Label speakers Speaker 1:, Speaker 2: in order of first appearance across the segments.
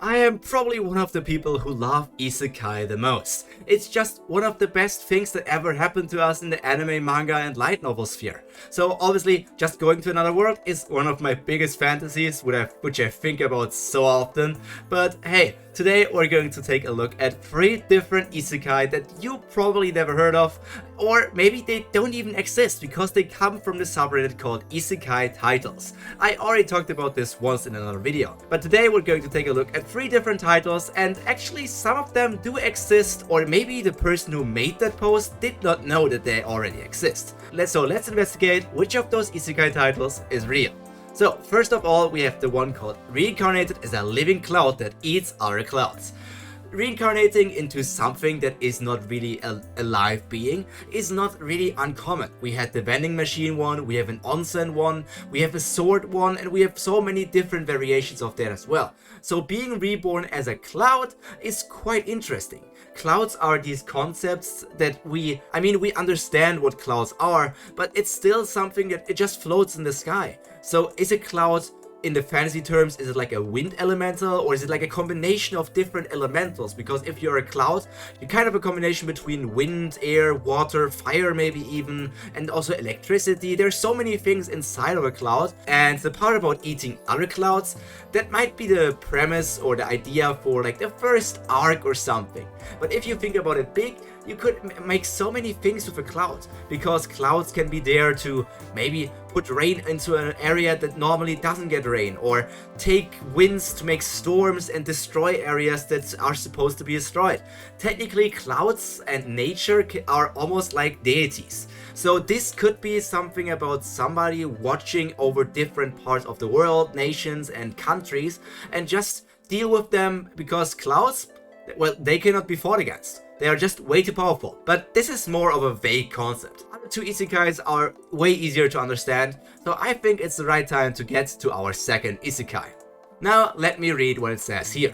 Speaker 1: I am probably one of the people who love Isekai the most. It's just one of the best things that ever happened to us in the anime, manga and light novel sphere. So obviously, just going to another world is one of my biggest fantasies, which I think about so often. But hey, today we're going to take a look at 3 different isekai that you probably never heard of, or maybe they don't even exist because they come from the subreddit called Isekai Titles. I already talked about this once in another video, but today we're going to take a look at 3 different titles, and actually some of them do exist, or maybe the person who made that post did not know that they already exist. Let's investigate which of those isekai titles is real. So, first of all, we have the one called Reincarnated as a Living Cloud that eats other clouds. Reincarnating into something that is not really a live being is not really uncommon. We had the vending machine one, we have an onsen one, we have a sword one, and we have so many different variations of that as well. So being reborn as a cloud is quite interesting. Clouds are these concepts that we understand what clouds are, but it's still something that it just floats in the sky. So is a cloud, in the fantasy terms, is it like a wind elemental, or is it like a combination of different elementals? Because if you're a cloud, you're kind of a combination between wind, air, water, fire maybe even, and also electricity. There's so many things inside of a cloud, and the part about eating other clouds, that might be the premise or the idea for like the first arc or something. But if you think about it big, you could make so many things with a cloud, because clouds can be there to maybe put rain into an area that normally doesn't get rain, or take winds to make storms and destroy areas that are supposed to be destroyed. Technically, clouds and nature are almost like deities. So this could be something about somebody watching over different parts of the world, nations and countries, and just deal with them, because clouds, well, they cannot be fought against. They are just way too powerful. But this is more of a vague concept. Other 2 isekais are way easier to understand, so I think it's the right time to get to our second isekai. Now let me read what it says here.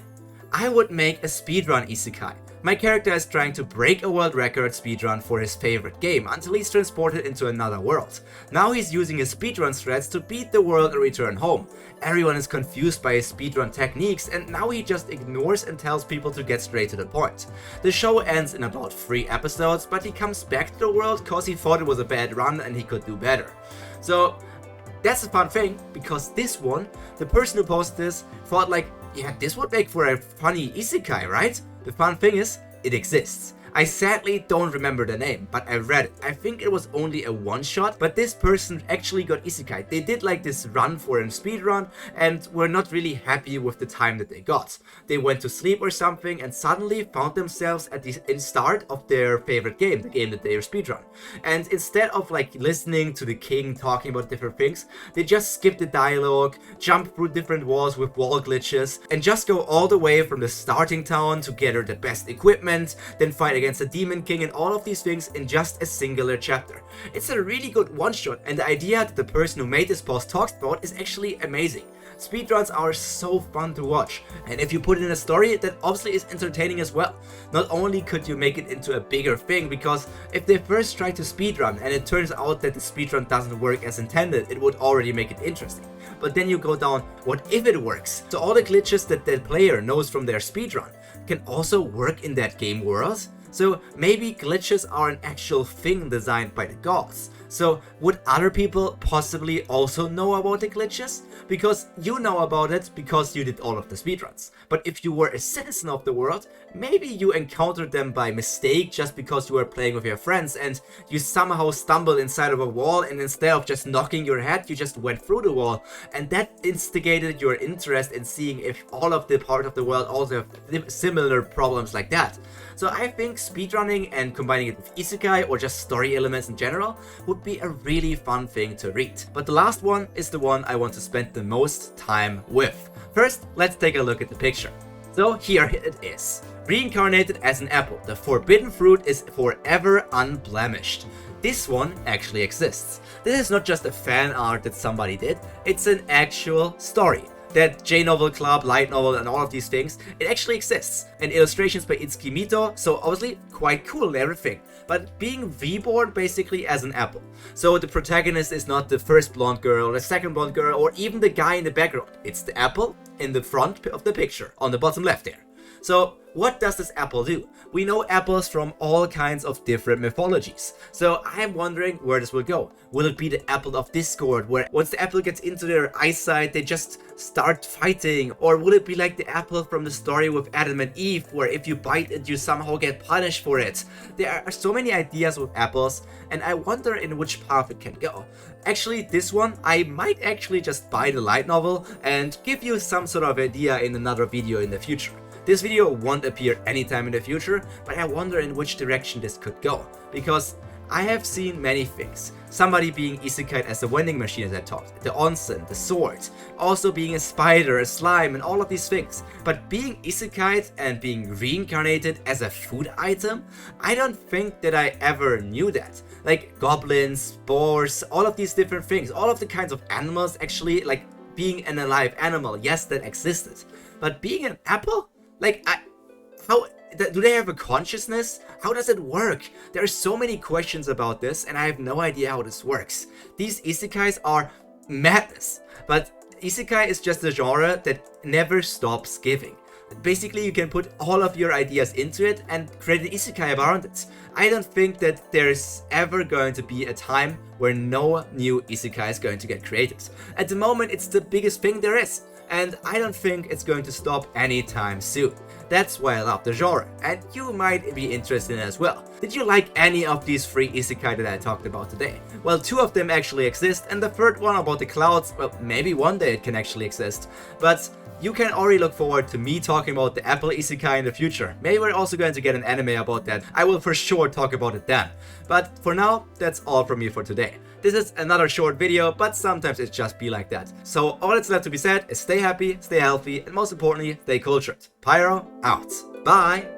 Speaker 1: I would make a speedrun isekai. My character is trying to break a world record speedrun for his favorite game until he's transported into another world. Now he's using his speedrun strats to beat the world and return home. Everyone is confused by his speedrun techniques, and now he just ignores and tells people to get straight to the point. The show ends in about 3 episodes, but he comes back to the world cause he thought it was a bad run and he could do better. So that's a fun thing, because this one, the person who posted this thought like, yeah, this would make for a funny isekai, right? The fun thing is, it exists. I sadly don't remember the name, but I read it. I think it was only a one-shot, but this person actually got isekai. They did like this run for a speedrun and were not really happy with the time that they got. They went to sleep or something and suddenly found themselves at the start of their favorite game, the game that they were speedrun. And instead of like listening to the king talking about different things, they just skip the dialogue, jump through different walls with wall glitches, and just go all the way from the starting town to gather the best equipment, then fight against a demon king, and all of these things in just a singular chapter. It's a really good one-shot, and the idea that the person who made this post talks about is actually amazing. Speedruns are so fun to watch, and if you put in a story, that obviously is entertaining as well. Not only could you make it into a bigger thing, because if they first try to speedrun and it turns out that the speedrun doesn't work as intended, it would already make it interesting. But then you go down, what if it works? So all the glitches that the player knows from their speedrun can also work in that game world? So maybe glitches are an actual thing designed by the gods. So would other people possibly also know about the glitches? Because you know about it because you did all of the speedruns. But if you were a citizen of the world, maybe you encountered them by mistake just because you were playing with your friends and you somehow stumbled inside of a wall, and instead of just knocking your head, you just went through the wall. And that instigated your interest in seeing if all of the part of the world also have similar problems like that. So I think speedrunning and combining it with isekai or just story elements in general would be a really fun thing to read. But the last one is the one I want to spend the most time with. First, let's take a look at the picture. So here it is. Reincarnated as an apple, the forbidden fruit is forever unblemished. This one actually exists. This is not just a fan art that somebody did, it's an actual story. that J-Novel Club, Light Novel, and all of these things, it actually exists. And illustrations by Itsuki Mito, so obviously quite cool and everything. But being reborn basically as an apple. So the protagonist is not the first blonde girl, the second blonde girl, or even the guy in the background. It's the apple in the front of the picture, on the bottom left there. So what does this apple do? We know apples from all kinds of different mythologies. So I'm wondering where this will go. Will it be the apple of discord, where once the apple gets into their eyesight, they just start fighting? Or will it be like the apple from the story with Adam and Eve, where if you bite it, you somehow get punished for it? There are so many ideas with apples, and I wonder in which path it can go. Actually, this one, I might actually just buy the light novel and give you some sort of idea in another video in the future. This video won't appear anytime in the future, but I wonder in which direction this could go, because I have seen many things. Somebody being isekai'd as a vending machine, as I talked, the onsen, the sword, also being a spider, a slime, and all of these things. But being isekai'd and being reincarnated as a food item, I don't think that I ever knew that. Like goblins, boars, all of these different things, all of the kinds of animals actually, like being an alive animal, yes, that existed. But being an apple? Like, how do they have a consciousness? How does it work? There are so many questions about this, and I have no idea how this works. These isekais are madness, but isekai is just a genre that never stops giving. Basically, you can put all of your ideas into it and create an isekai around it. I don't think that there's ever going to be a time where no new isekai is going to get created. At the moment, it's the biggest thing there is, and I don't think it's going to stop anytime soon. That's why I love the genre, and you might be interested in it as well. Did you like any of these 3 isekai that I talked about today? Well, 2 of them actually exist, and the third one about the clouds, well, maybe one day it can actually exist. But you can already look forward to me talking about the apple isekai in the future. Maybe we're also going to get an anime about that. I will for sure talk about it then. But for now, that's all from me for today. This is another short video, but sometimes it just be like that. So all that's left to be said is stay happy, stay healthy, and most importantly, stay cultured. Pyro out. Bye!